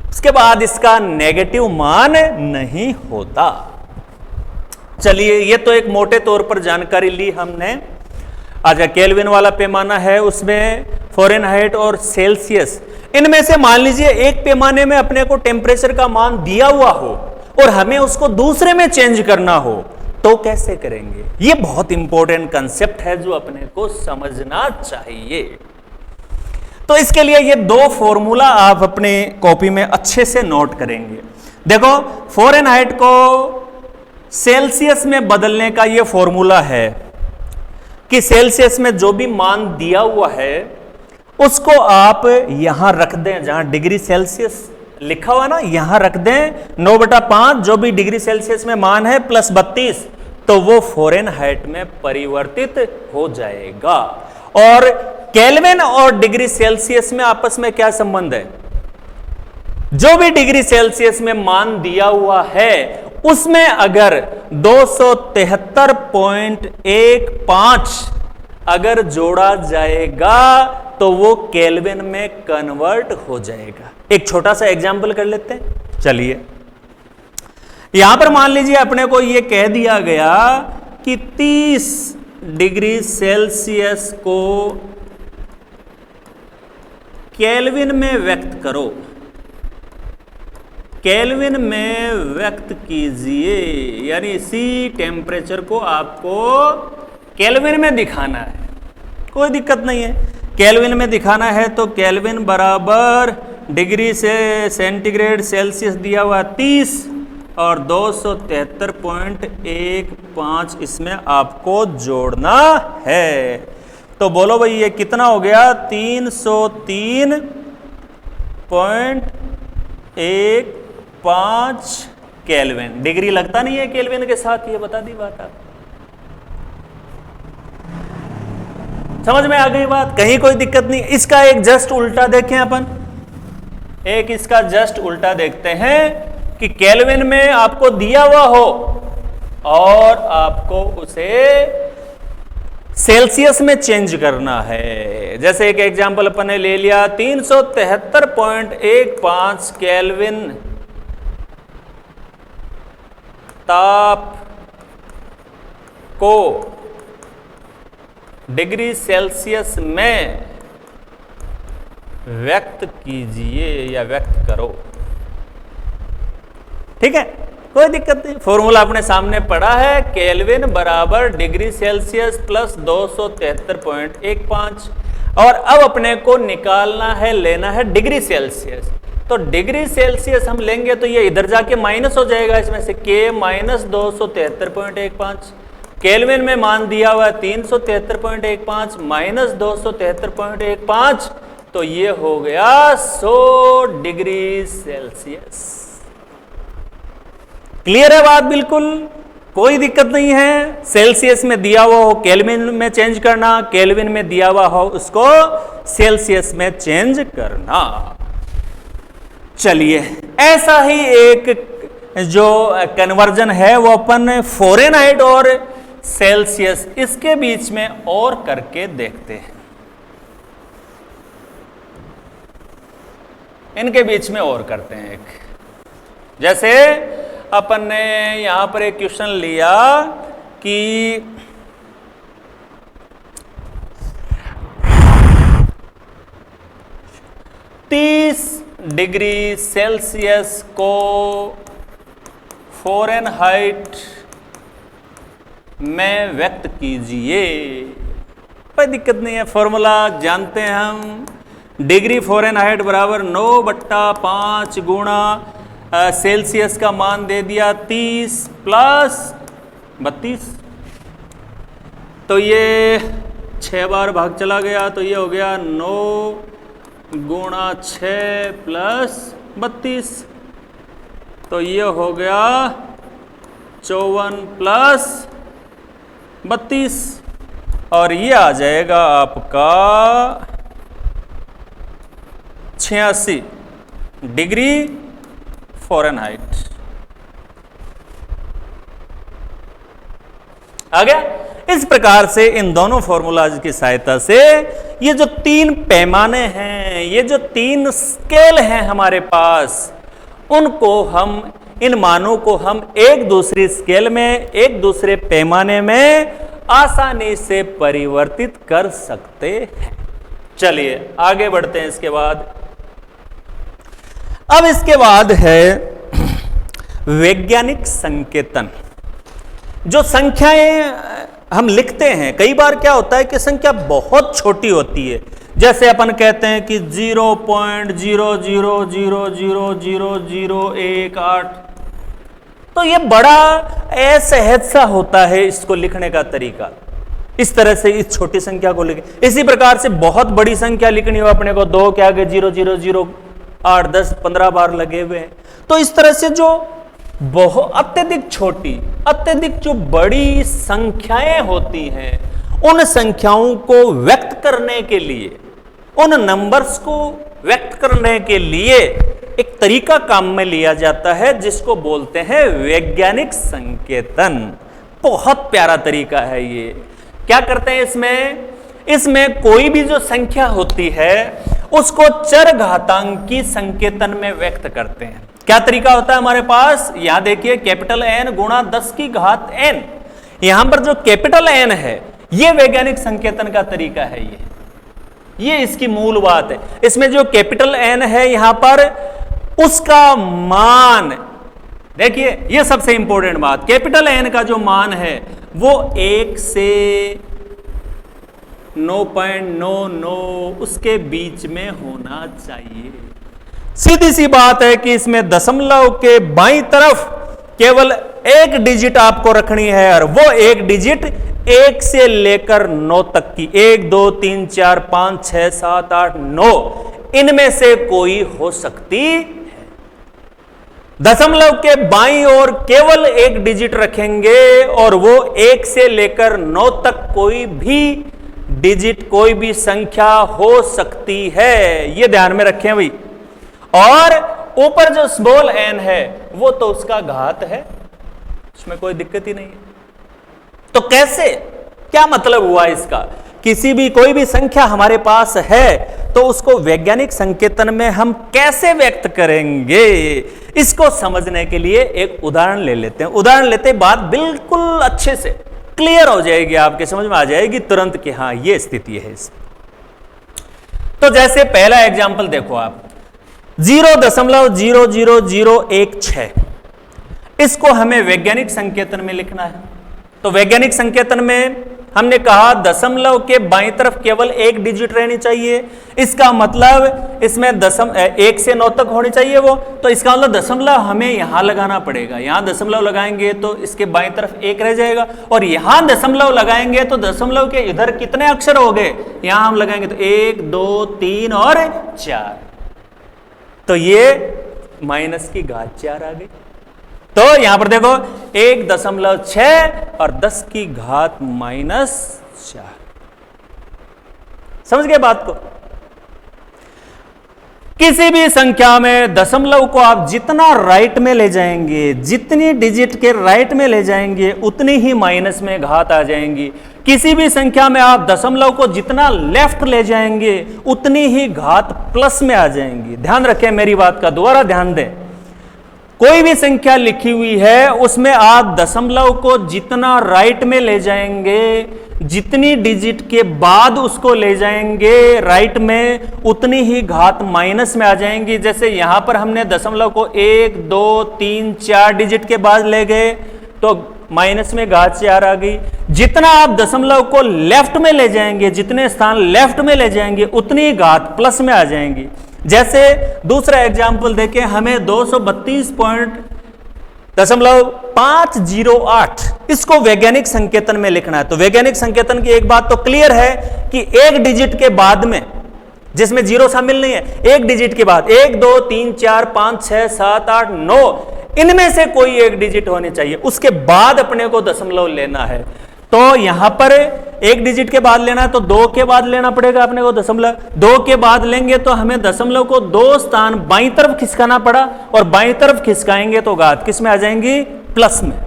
उसके बाद इसका नेगेटिव मान नहीं होता। चलिए, ये तो एक मोटे तौर पर जानकारी ली हमने। अच्छा, केल्विन वाला पैमाना है, उसमें फ़ारेनहाइट और सेल्सियस, इनमें से मान लीजिए एक पैमाने में अपने को टेम्परेचर का मान दिया हुआ हो और हमें उसको दूसरे में चेंज करना हो तो कैसे करेंगे? ये बहुत इंपॉर्टेंट कंसेप्ट है जो अपने को समझना चाहिए। तो इसके लिए ये दो फॉर्मूला आप अपने कॉपी में अच्छे से नोट करेंगे। देखो, फ़ारेनहाइट को सेल्सियस में बदलने का ये फॉर्मूला है कि सेल्सियस में जो भी मान दिया हुआ है उसको आप यहां रख दें, जहां डिग्री सेल्सियस लिखा हुआ ना यहां रख दें 9/5 जो भी डिग्री सेल्सियस में मान है प्लस 32, तो वो फ़ारेनहाइट में परिवर्तित हो जाएगा। और केल्विन और डिग्री सेल्सियस में आपस में क्या संबंध है? जो भी डिग्री सेल्सियस में मान दिया हुआ है उसमें अगर 273.15 अगर जोड़ा जाएगा तो वो केल्विन में कन्वर्ट हो जाएगा। एक छोटा सा एग्जांपल कर लेते हैं, चलिए। यहां पर मान लीजिए अपने को ये कह दिया गया कि 30 डिग्री सेल्सियस को केल्विन में व्यक्त करो, केल्विन में व्यक्त कीजिए, यानी इसी टेम्परेचर को आपको केल्विन में दिखाना है। कोई दिक्कत नहीं है, केल्विन में दिखाना है तो केल्विन बराबर डिग्री से सेंटीग्रेड सेल्सियस दिया हुआ 30 और 273.15 इसमें आपको जोड़ना है। तो बोलो भाई ये कितना हो गया? 303.15 केल्विन। डिग्री लगता नहीं है केल्विन के साथ, ये बता दी बात आप। समझ में आ गई बात? कहीं कोई दिक्कत नहीं। इसका एक जस्ट उल्टा देखें अपन, एक इसका जस्ट उल्टा देखते हैं कि केल्विन में आपको दिया हुआ हो और आपको उसे सेल्सियस में चेंज करना है। जैसे एक एग्जांपल अपन ने ले लिया 373.15 केल्विन ताप को डिग्री सेल्सियस में व्यक्त कीजिए या व्यक्त करो। ठीक है, कोई दिक्कत नहीं। फॉर्मूला अपने सामने पड़ा है, केल्विन बराबर डिग्री सेल्सियस प्लस 273.15। और अब अपने को निकालना है, लेना है डिग्री सेल्सियस। तो डिग्री सेल्सियस हम लेंगे तो ये इधर जाके माइनस हो जाएगा, इसमें से के माइनस 273.15। केल्विन में मान दिया हुआ 373.15 माइनस 273.15, तो ये हो गया 100 डिग्री सेल्सियस। क्लियर है बात? बिल्कुल कोई दिक्कत नहीं है। सेल्सियस में दिया हुआ हो केल्विन में चेंज करना, केल्विन में दिया हुआ हो उसको सेल्सियस में चेंज करना। चलिए, ऐसा ही एक जो कन्वर्जन है वो अपन फ़ारेनहाइट और सेल्सियस इसके बीच में और करके देखते हैं। इनके बीच में और करते हैं एक। जैसे अपन ने यहां पर एक क्वेश्चन लिया कि 30 डिग्री सेल्सियस को फ़ारेनहाइट में व्यक्त कीजिए। कोई दिक्कत नहीं है, फॉर्मूला जानते हैं हम। डिग्री फ़ारेनहाइट बराबर 9/5 गुणा सेल्सियस का मान दे दिया 30 प्लस 32, तो ये 6 बार भाग चला गया, तो ये हो गया 9 गुणा 6 प्लस 32, तो ये हो गया 54 प्लस 32, और ये आ जाएगा आपका 86 डिग्री फ़ारेनहाइट। आ गया? इस प्रकार से इन दोनों फॉर्मूलाज की सहायता से ये जो 3 पैमाने हैं, ये जो 3 स्केल हैं हमारे पास, उनको हम, इन मानों को हम एक दूसरी स्केल में, एक दूसरे पैमाने में आसानी से परिवर्तित कर सकते हैं। चलिए आगे बढ़ते हैं। इसके बाद अब इसके बाद है वैज्ञानिक संकेतन। जो संख्याएं हम लिखते हैं, कई बार क्या होता है कि संख्या बहुत छोटी होती है, जैसे अपन कहते हैं कि 0.00000018, तो ये बड़ा असहज सा होता है इसको लिखने का तरीका। इस तरह से इस छोटी संख्या को लिखे। इसी प्रकार से बहुत बड़ी संख्या लिखनी हो अपने को, 2 के आगे 00008 10 15 बार लगे हुए हैं। तो इस तरह से जो बहुत अत्यधिक छोटी, अत्यधिक जो बड़ी संख्याएं होती हैं, उन संख्याओं को व्यक्त करने के लिए, उन नंबर्स को व्यक्त करने के लिए एक तरीका काम में लिया जाता है जिसको बोलते हैं वैज्ञानिक संकेतन। बहुत प्यारा तरीका है ये। क्या करते हैं इसमें कोई भी जो संख्या होती है उसको चरघातांकी संकेतन में व्यक्त करते हैं। क्या तरीका होता है हमारे पास? यहां देखिए, कैपिटल N गुणा 10 की घात N। यहां पर जो कैपिटल N है ये वैज्ञानिक संकेतन का तरीका है। ये इसकी मूल बात है। इसमें जो कैपिटल N है यहां पर उसका मान देखिए, ये सबसे इंपॉर्टेंट बात, कैपिटल N का जो मान है वो 1 से 9.99 उसके बीच में होना चाहिए। सीधी सी बात है कि इसमें दशमलव के बाईं तरफ केवल एक डिजिट आपको रखनी है, और वो एक डिजिट 1 से लेकर 9 तक की, 1 2 3 4 5 6 7 8 9 इनमें से कोई हो सकती है। दशमलव के बाईं ओर केवल एक डिजिट रखेंगे और वो 1 से लेकर 9 तक कोई भी डिजिट, कोई भी संख्या हो सकती है। ये ध्यान में रखें भाई। और ऊपर जो स्मॉल n है वो तो उसका घात है, उसमें कोई दिक्कत ही नहीं है। तो कैसे, क्या मतलब हुआ इसका? कोई भी संख्या हमारे पास है तो उसको वैज्ञानिक संकेतन में हम कैसे व्यक्त करेंगे, इसको समझने के लिए एक उदाहरण ले लेते हैं। उदाहरण लेते बात बिल्कुल अच्छे से क्लियर हो जाएगी, आपके समझ में आ जाएगी तुरंत कि हाँ ये स्थिति है इस। तो जैसे पहला एग्जाम्पल देखो आप, 0.00016, इसको हमें वैज्ञानिक संकेतन में लिखना है। तो वैज्ञानिक संकेतन में हमने कहा दशमलव के बाईं तरफ केवल एक डिजिट रहनी चाहिए। इसका मतलब इसमें 1 से 9 तक होनी चाहिए वो। तो इसका मतलब दशमलव हमें यहां लगाना पड़ेगा। यहां दशमलव लगाएंगे तो इसके बाईं तरफ 1 रह जाएगा, और यहां दशमलव लगाएंगे तो दशमलव के इधर कितने अक्षर हो गए? यहां हम लगाएंगे तो 1 2 3 और 4। तो ये माइनस की घात 4 आ गई। तो यहां पर देखो 1.6 और 10 की घात -4। समझ गए बात को? किसी भी संख्या में दशमलव को आप जितना राइट में ले जाएंगे, जितनी डिजिट के राइट में ले जाएंगे, उतनी ही माइनस में घात आ जाएंगी। किसी भी संख्या में आप दशमलव को जितना लेफ्ट ले जाएंगे, उतनी ही घात प्लस में आ जाएंगी। ध्यान रखें मेरी बात का, दोबारा ध्यान दें। कोई भी संख्या लिखी हुई है उसमें आप दशमलव को जितना राइट में ले जाएंगे, जितनी डिजिट के बाद उसको ले जाएंगे राइट में, उतनी ही घात माइनस में आ जाएंगी। जैसे यहां पर हमने दशमलव को 1 2 3 4 डिजिट के बाद ले गए तो माइनस में घात 4 आ गई। जितना आप दशमलव को लेफ्ट में ले जाएंगे, जितने स्थान लेफ्ट में ले जाएंगे, उतनी घात प्लस में आ जाएंगी। जैसे दूसरा एग्जाम्पल देखें, हमें 232.508 इसको वैज्ञानिक संकेतन में लिखना है। तो वैज्ञानिक संकेतन की एक बात तो क्लियर है कि एक डिजिट के बाद में, जिसमें जीरो शामिल नहीं है, एक डिजिट के बाद 1 2 3 4 5 6 7 8 9 इनमें से कोई एक डिजिट होनी चाहिए। उसके बाद अपने को दशमलव लेना है। तो यहां पर एक डिजिट के बाद लेना है तो 2 के बाद लेना पड़ेगा अपने को दशमलव। 2 के बाद लेंगे तो हमें दशमलव को 2 स्थान बाईं तरफ खिसकाना पड़ा, और बाईं तरफ खिसकाएंगे तो घात किस में आ जाएंगी? प्लस में।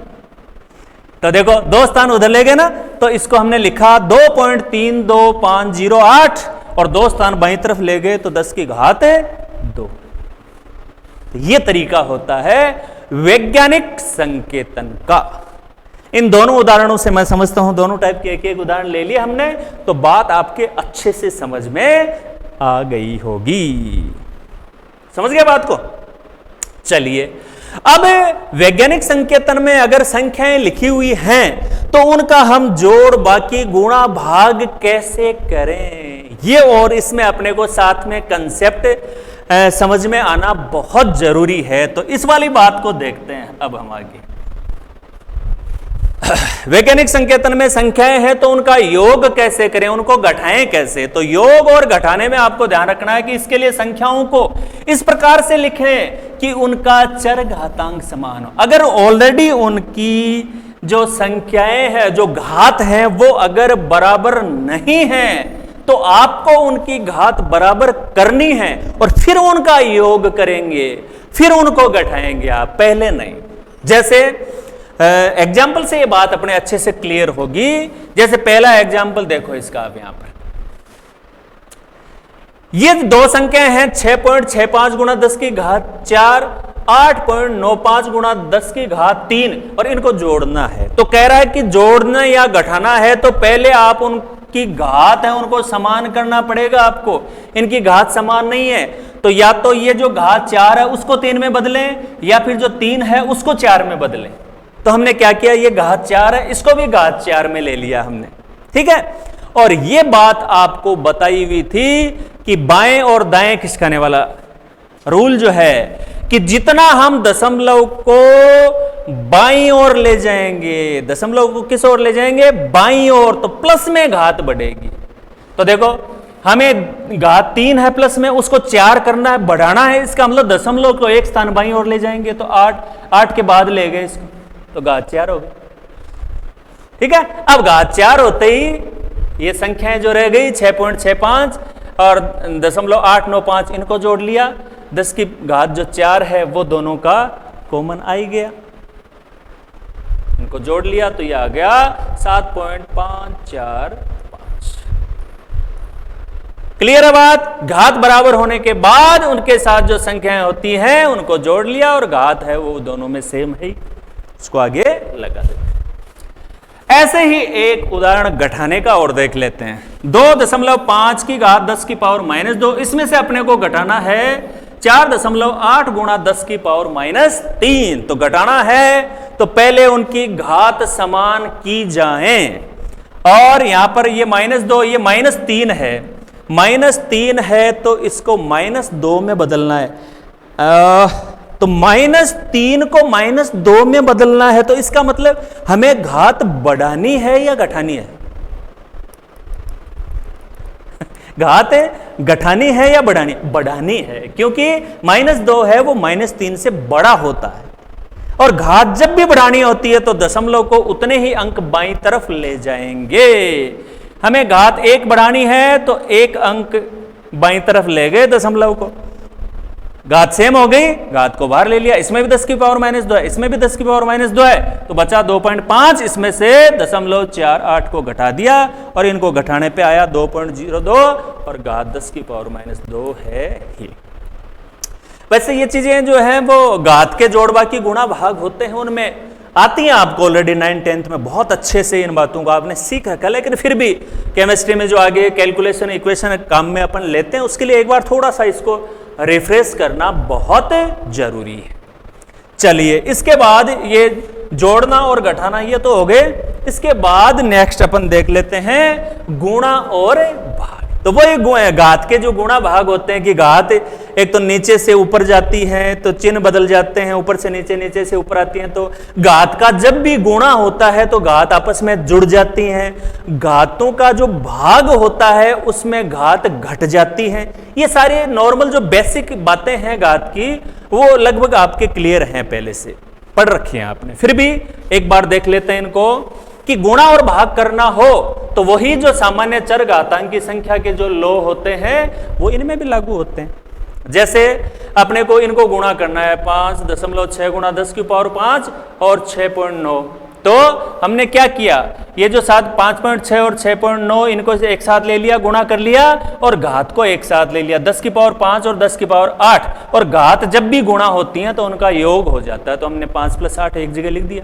तो देखो 2 स्थान उधर ले गए ना, तो इसको हमने लिखा 2.32508, और 2 स्थान बाईं तरफ ले गए तो 10 की घात है 2। तो यह तरीका होता है वैज्ञानिक संकेतन का। इन दोनों उदाहरणों से मैं समझता हूं, दोनों टाइप के एक एक उदाहरण ले लिए हमने, तो बात आपके अच्छे से समझ में आ गई होगी। समझ गए बात को? चलिए, अब वैज्ञानिक संकेतन में अगर संख्याएं लिखी हुई हैं तो उनका हम जोड़ बाकी गुणा भाग कैसे करें, ये और इसमें अपने को साथ में कंसेप्ट समझ में आना बहुत जरूरी है। तो इस वाली बात को देखते हैं अब हम आगे। वैज्ञानिक संकेतन में संख्याएं हैं तो उनका योग कैसे करें, उनको घटाएं कैसे। तो योग और घटाने में आपको ध्यान रखना है कि इसके लिए संख्याओं को इस प्रकार से लिखें कि उनका चर घातांक समान हो। अगर ऑलरेडी उनकी जो संख्याएं हैं, जो घात हैं, वो अगर बराबर नहीं है तो आपको उनकी घात बराबर करनी है और फिर उनका योग करेंगे, फिर उनको घटाएंगे आप, पहले नहीं। जैसे एग्जाम्पल से ये बात अपने अच्छे से क्लियर होगी। जैसे पहला एग्जाम्पल देखो इसका, आप यहां पर ये दो संख्याएं हैं 6.65 गुणा 10 की घात 4, 8.95 गुणा 10 की घात 3, और इनको जोड़ना है। तो कह रहा है कि जोड़ना या घटाना है तो पहले आप उनकी घात है उनको समान करना पड़ेगा आपको। इनकी घात समान नहीं है तो या तो ये जो घात 4 है उसको 3 में बदलें, या फिर जो 3 है उसको 4 में बदलें। तो हमने क्या किया, ये घात 4 है, इसको भी घात 4 में ले लिया हमने, ठीक है। और ये बात आपको बताई हुई थी कि बाएं और दाएं खिसकाने वाला रूल जो है कि जितना हम दशमलव को बाईं ओर ले जाएंगे, दशमलव को किस ओर ले जाएंगे, बाईं ओर, तो प्लस में घात बढ़ेगी। तो देखो हमें घात 3 है प्लस में, उसको 4 करना है, बढ़ाना है, इसका मतलब दशमलव को एक स्थान बाईं ओर ले जाएंगे तो 8 के बाद ले गए इसको, तो घात 4 हो गई, ठीक है। अब घात 4 होते ही ये संख्याएं जो रह गई 6.65 और 0.895 इनको जोड़ लिया, 10 की घात जो 4 है वो दोनों का कॉमन आ ही गया, इनको जोड़ लिया तो ये आ गया 7.545। क्लियर है बात। घात बराबर होने के बाद उनके साथ जो संख्याएं होती हैं उनको जोड़ लिया और घात है वो दोनों में सेम है, उसको आगे लगा देते हैं। ऐसे ही एक उदाहरण घटाने का और देख लेते हैं। 2.5 की घात 10 की पावर -2, इसमें से अपने को घटाना है 4.8 गुणा 10 की पावर -3। तो घटाना है तो पहले उनकी घात समान की जाएं, और यहां पर ये -2, ये -3 है, -3 है तो इसको -2 में बदलना है। तो -3 को -2 में बदलना है, तो इसका मतलब हमें घात बढ़ानी है या घटानी है? घात घटानी है या बढ़ानी? बढ़ानी है, क्योंकि -2 है वो -3 से बड़ा होता है, और घात जब भी बढ़ानी होती है तो दशमलव को उतने ही अंक बाईं तरफ ले जाएंगे। हमें घात 1 बढ़ानी है तो 1 अंक बाईं तरफ ले गए दशमलव को, घात सेम हो गई, घात को बाहर ले लिया, इसमें भी 10 की पावर -2 है, इसमें भी 10 की पावर -2 है, तो बचा 2.5, इसमें से 0.48 को घटा दिया और इनको घटाने पे आया 2.02, और घात 10 की पावर -2 है ही। वैसे ये चीजें जो हैं वो घात के जोड़ बाकी गुणा भाग होते हैं उनमें आती हैं, आपको ऑलरेडी 9th-10th में बहुत अच्छे से इन बातों को आपने सीख रखा, लेकिन फिर भी केमिस्ट्री में जो आगे कैलकुलेशन इक्वेशन काम में अपन लेते हैं उसके लिए एक बार थोड़ा सा इसको रिफ्रेश करना बहुत जरूरी है। चलिए, इसके बाद ये जोड़ना और घटाना ये तो हो गए, इसके बाद नेक्स्ट अपन देख लेते हैं गुणा और भाग। तो वो ये घात के जो गुणा भाग होते हैं कि घात एक तो नीचे से ऊपर जाती है तो चिन्ह बदल जाते हैं, ऊपर से नीचे, नीचे से ऊपर आती हैं, तो घात का जब भी गुणा होता है तो घात आपस में जुड़ जाती हैं। घातों का जो भाग होता है उसमें घात घट जाती हैं। ये सारे नॉर्मल जो बेसिक बातें हैं घात की वो लगभग आपके क्लियर हैं, पहले से पढ़ रखी हैं आपने, फिर भी एक बार देख लेते हैं इनको कि गुणा और भाग करना हो तो वही जो सामान्य चर घातांक की संख्या के जो लॉ होते हैं वो इनमें भी लागू होते हैं। जैसे अपने को इनको गुणा करना है 5.6 गुणा 10 की पावर 5 और 6.9, तो हमने क्या किया, ये जो 5.6 और 6.9 इनको एक साथ ले लिया, गुणा कर लिया और घात को एक साथ ले लिया, 10 की पावर 5 और 10 की पावर 8, और घात जब भी गुणा होती हैं तो उनका योग हो जाता है, तो हमने 5 + 8 एक जगह लिख दिया,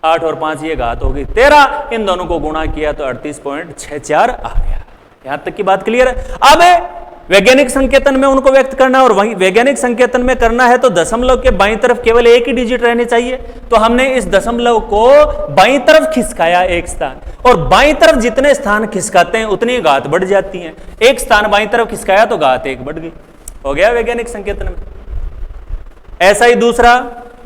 8 और 5 ये घात हो गई 13, इन दोनों को गुणा किया तो 38.64 आ गया। यहां तक की बात क्लियर है। अब वैज्ञानिक संकेतन में उनको व्यक्त करना है और वही वैज्ञानिक संकेतन में करना है तो दशमलव के बाईं तरफ केवल एक ही डिजिट रहनी चाहिए। तो हमने इस दशमलव को बाईं तरफ खिसकाया एक स्थान, और बाईं तरफ जितने स्थान खिसकाते हैं उतनी घात बढ़ जाती है। एक स्थान बाईं तरफ खिसकाया तो घात 1 बढ़ गई, हो गया वैज्ञानिक संकेतन में। ऐसा ही दूसरा,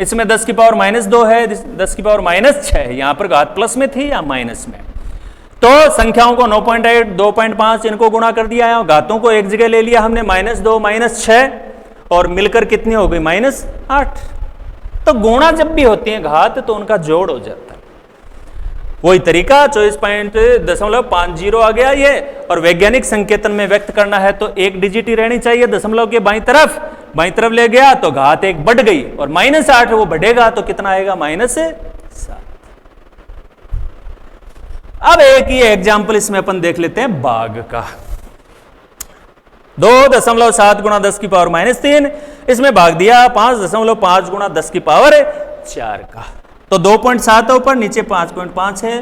इसमें 10 की पावर -2 है, 10 की पावर -6 है, यहां पर घात प्लस में थी या माइनस में, तो संख्याओं को 9.8, 2.5 इनको गुणा कर दिया है, घातों को एक जगह ले लिया हमने, -2 -6 और मिलकर कितनी हो गई -8। तो गुणा जब भी होती है घात तो उनका जोड़ हो जाता है। वही तरीका 24.50 आ गया ये। और वैज्ञानिक संकेतन में व्यक्त करना है तो एक डिजिट ही रहनी चाहिए दशमलव के बाईं तरफ ले गया तो घात 1 बढ़ गई, और -8 वो बढ़ेगा तो कितना आएगा -7। अब एक ही एग्जाम्पल इसमें अपन देख लेते हैं बाघ का। 2.7 गुणा 10 की पावर -3, इसमें भाग दिया 5.5 गुणा 10 की पावर 4 का, तो 2.7 ऊपर, नीचे 5.5 है,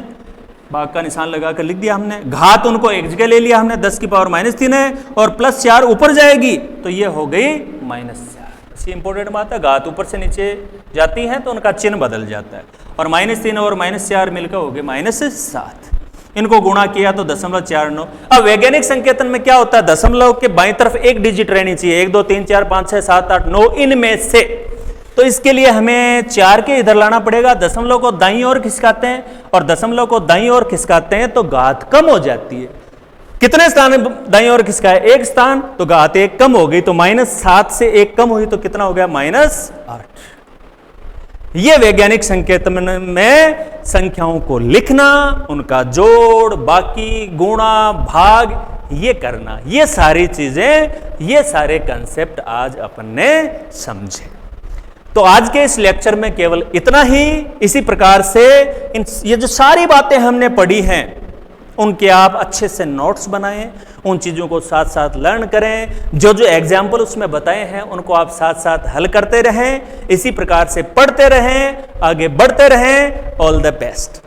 भाग का निशान लगाकर लिख दिया हमने। घात उनको एक जगह ले लिया हमने, 10 की पावर -3 है और +4 ऊपर जाएगी तो ये हो गई -4। इसकी इंपॉर्टेंट बात है, घात ऊपर से नीचे जाती है तो उनका चिन्ह बदल जाता है, और -3 और -4 मिलकर हो गए -7। इनको गुणा किया तो 0.49। अब वैज्ञानिक संकेतन में क्या होता है, दशमलव के बाईं तरफ एक डिजिट रहनी चाहिए, 1 2 3 4 5 6 7 8 9 इनमें से। तो इसके लिए हमें 4 के इधर लाना पड़ेगा, दशमलव को दाईं ओर खिसकाते हैं, और दशमलव को दाईं ओर खिसकाते हैं तो घात कम हो जाती है। कितने स्थान दाईं ओर खिसकाए, एक स्थान, तो घात 1 कम हो गई, तो -7 से 1 कम हुई तो कितना हो गया -8। ये वैज्ञानिक संकेतन में संख्याओं को लिखना, उनका जोड़, बाकी गुणा, भाग, ये करना, ये सारी चीजें, ये सारे कंसेप्ट आज अपन ने समझे। तो आज के इस लेक्चर में केवल इतना ही। इसी प्रकार से ये जो सारी बातें हमने पढ़ी हैं उनके आप अच्छे से नोट्स बनाएं, उन चीज़ों को साथ साथ लर्न करें, जो जो एग्जाम्पल उसमें बताए हैं उनको आप साथ साथ हल करते रहें, इसी प्रकार से पढ़ते रहें, आगे बढ़ते रहें। All the best.